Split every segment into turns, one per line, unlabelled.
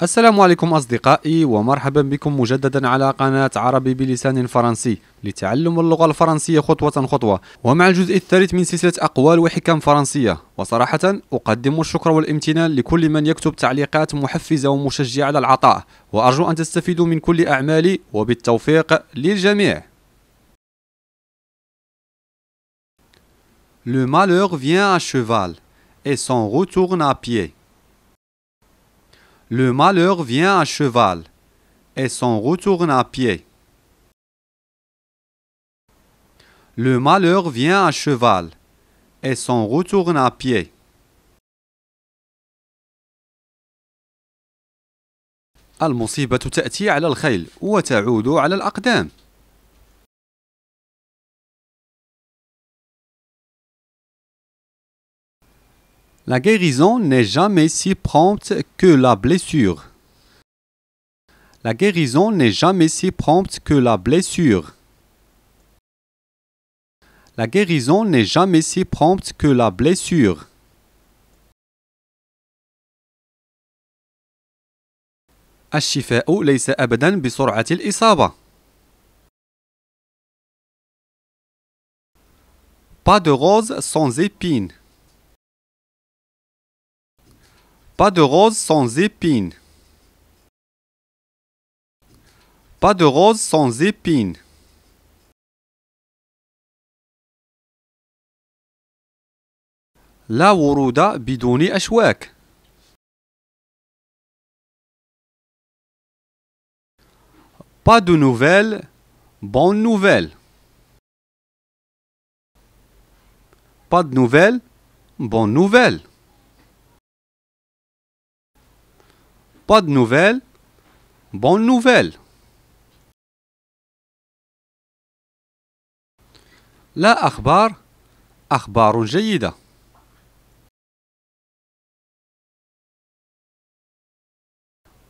السلام عليكم أصدقائي، ومرحبا بكم مجددا على قناة عربي بلسان فرنسي لتعلم اللغة الفرنسية خطوة خطوة، ومع الجزء الثالث من سلسلة أقوال وحكم فرنسية. وصراحة أقدم الشكر والامتنان لكل من يكتب تعليقات محفزة ومشجعة على العطاء، وأرجو أن تستفيدوا من كل أعمالي، وبالتوفيق للجميع. Le malheur vient à cheval et s'en retourne à pied. Le malheur vient à cheval et s'en retourne à pied. Le malheur vient à cheval et s'en retourne à pied. المصيبة تأتي على الخيل وتعود على الأقدام. La guérison n'est jamais si prompte que la blessure. La guérison n'est jamais si prompte que la blessure. La guérison n'est jamais si prompte que la blessure. الشفاء ليس أبدا بسرعة الإصابة. Pas de rose sans épines. Pas de rose sans épines. Pas de rose sans épines. لا ورود بدون أشواك. Pas de nouvelles, bonne nouvelle. Pas de nouvelles, bonne nouvelle. Pas de nouvelles, bonne nouvelle. لا أخبار، أخبار جيدة.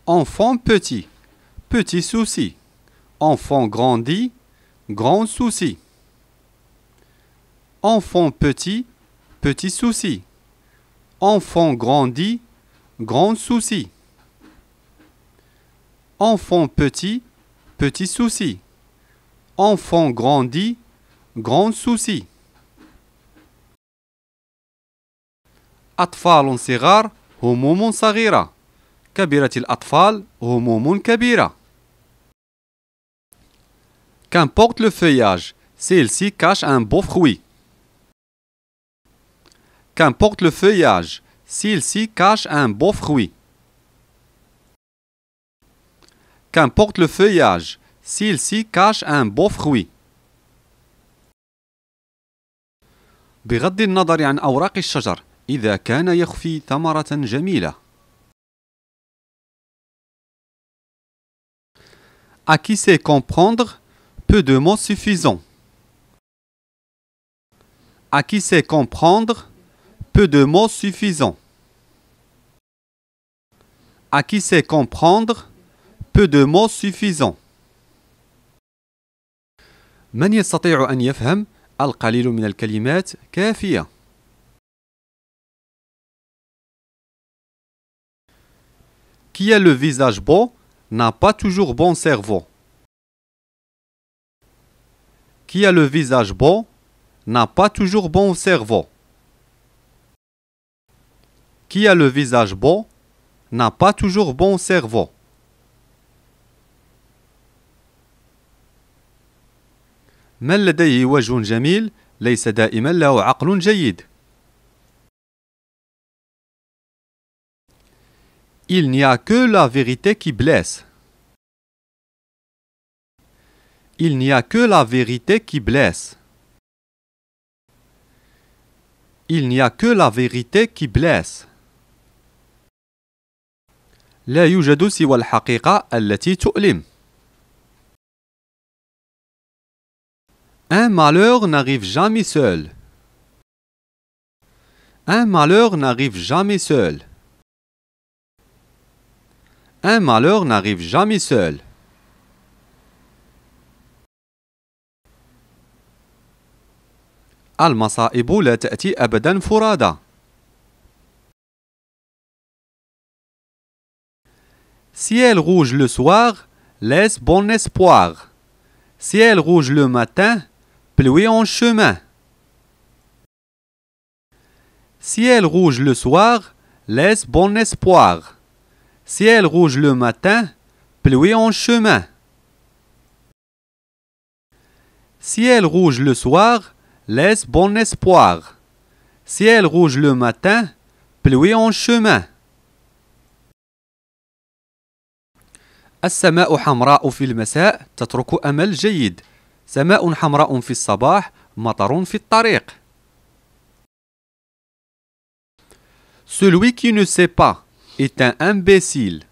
Enfant petit, petit souci. Enfant grandi, grand souci. Enfant petit, petit souci. Enfant grandi, grand souci. Enfant petit, petit souci. Enfant grandi, grand souci. أطفال صغار هموم صغيرة. كبرت الأطفال هموم كبيرة. Qu'importe le feuillage, celle-ci cache un beau fruit. Qu'importe le feuillage, celle-ci cache un beau fruit. Qu'importe le feuillage, celle-ci cache un beau fruit. بغض النظر عن أوراق الشجر، إذا كان يخفي ثمرة جميلة. À qui sait comprendre, peu de mots suffisants. À qui sait comprendre, peu de mots suffisants. À qui sait comprendre, peu de mots suffisants. من يستطيع أن يفهم، القليل من الكلمات كافية. Qui a le visage beau n'a pas toujours bon cerveau. Qui a le visage beau n'a pas toujours bon cerveau. Qui a le visage beau n'a pas toujours bon cerveau. من لديه وجه جميل ليس دائما له عقل جيد. Il n'y a que la vérité qui blesse. Il n'y a que la vérité qui blesse. Il n'y a que la vérité qui blesse. لا يوجد سوى الحقيقة التي تؤلم. Un malheur n'arrive jamais seul. Un malheur n'arrive jamais seul. Un malheur n'arrive jamais seul. المصائب لا تأتي أبدا فرادى. Ciel rouge le soir, laisse bon espoir. Ciel rouge le matin, pluie en chemin. Ciel rouge le soir, laisse bon espoir. Ciel rouge le matin, pluie en chemin. Ciel rouge le soir, laisse bon espoir. Ciel rouge le matin, pluie en chemin. السماء حمراء في المساء تترك أمل جيد. سماء حمراء في الصباح مطر في الطريق. Celui qui ne sait pas est un imbécile,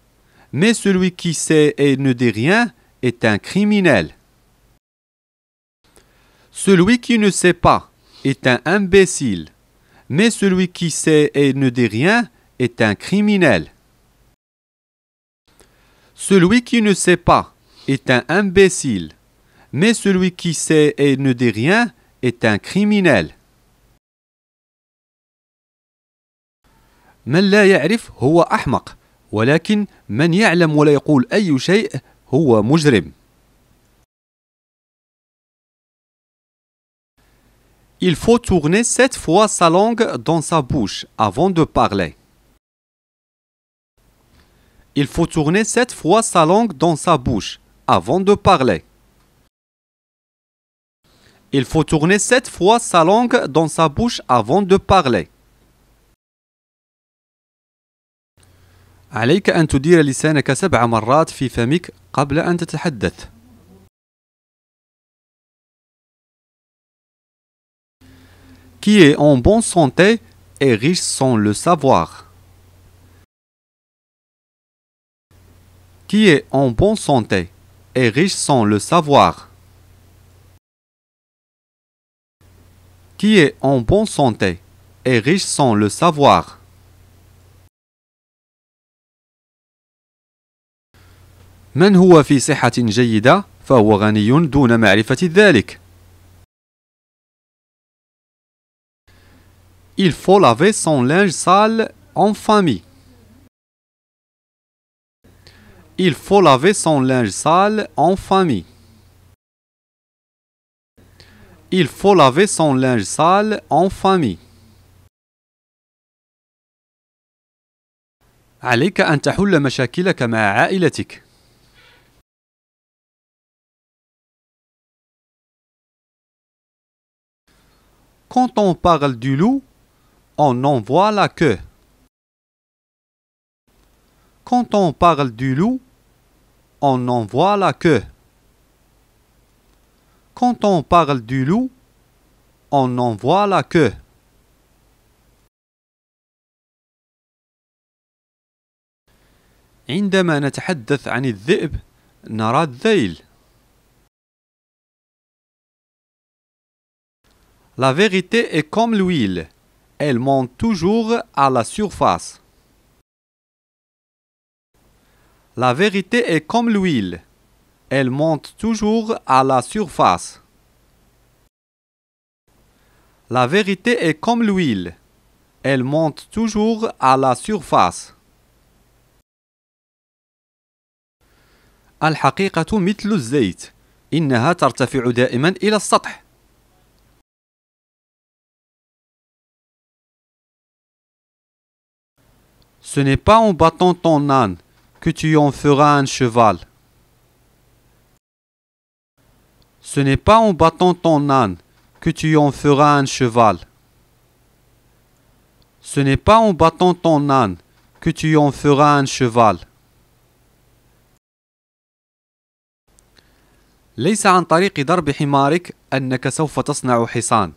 mais celui qui sait et ne dit rien est un criminel. Celui qui ne sait pas est un imbécile, mais celui qui sait et ne dit rien est un criminel. Celui qui ne sait pas est un imbécile, mais celui qui sait et ne dit rien est un criminel. من لا يعرف هو أحمق، ولكن من يعلم ولا يقول أي شيء هو مجرم. Il faut tourner 7 fois sa langue dans sa bouche avant de parler. Il faut tourner 7 fois sa langue dans sa bouche avant de parler. Il faut tourner 7 fois sa langue dans sa bouche avant de parler. عليك أن تدير لسانك 7 مرات في فمك قبل أن تتحدث. Qui est en bonne santé est riche sans le savoir. Qui est en bonne santé est riche sans le savoir. Qui est en bonne santé est riche sans le savoir. من هو في صحة جيدة فهو غني دون معرفة ذلك. Il faut laver son linge sale en famille. Il faut laver son linge sale en famille. Il faut laver son linge sale en famille. عليك أن تحل مشاكلك مع عائلتك. Quand on parle du loup, on en voit la queue. Quand on parle du loup, on en voit la queue. Quand on parle du loup, on en voit la queue. عندما نتحدث عن الذئب نرى الذيل. La vérité est comme l'huile, elle monte toujours à la surface. La vérité est comme l'huile, elle monte toujours à la surface. La vérité est comme l'huile, elle monte toujours à la surface. الحقيقة مثل الزيت، إنها ترتفع دائما إلى السطح. Ce n'est pas en battant ton âne que tu en feras un cheval. Ce n'est pas en battant ton âne que tu en feras un cheval. Ce n'est pas en battant ton âne que tu en feras un cheval. ليس عن طريق ضرب حمارك أنك سوف تصنع حصان.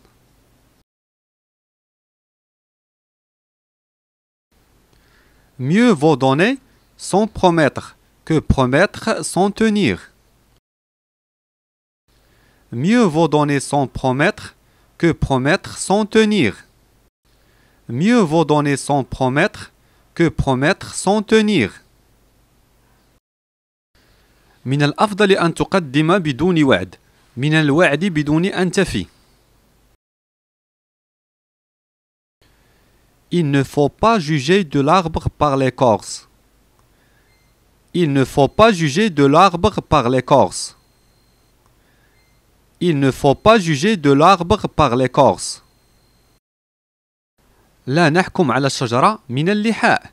Mieux vaut donner sans promettre que promettre sans tenir. Mieux vaut donner sans promettre que promettre sans tenir. Mieux vaut donner sans promettre que promettre sans tenir. من الأفضل أن تقدم بدون وعد، من الوعد بدون أن تفي. Il ne faut pas juger de l'arbre par l'écorce. Il ne faut pas juger de l'arbre par l'écorce. Il ne faut pas juger de l'arbre par l'écorce. لا نحكم على الشجرة من اللحاء.